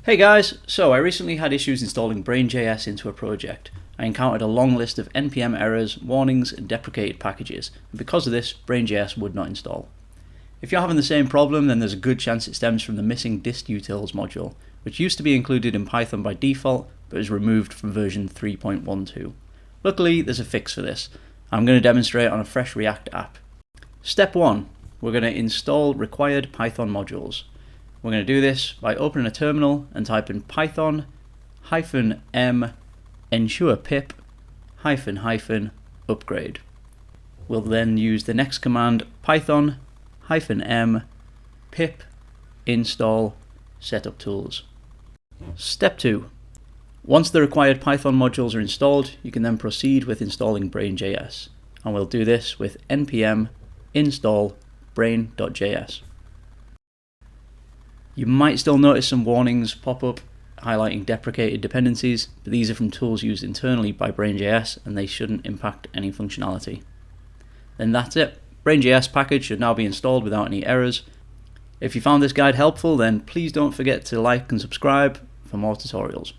Hey guys, so I recently had issues installing BrainJS into a project. I encountered a long list of npm errors, warnings and deprecated packages, and because of this, BrainJS would not install. If you're having the same problem, then there's a good chance it stems from the missing distutils module, which used to be included in Python by default, but is removed from version 3.12. Luckily, there's a fix for this. I'm going to demonstrate on a fresh React app. Step 1. We're going to install required Python modules. We're going to do this by opening a terminal and type in python -m ensurepip -upgrade. We'll then use the next command python -m pip install setuptools. Step 2. Once the required Python modules are installed, you can then proceed with installing BrainJS, and we'll do this with npm install brain.js. You might still notice some warnings pop up highlighting deprecated dependencies, but these are from tools used internally by BrainJS and they shouldn't impact any functionality. Then that's it. BrainJS package should now be installed without any errors. If you found this guide helpful, then please don't forget to like and subscribe for more tutorials.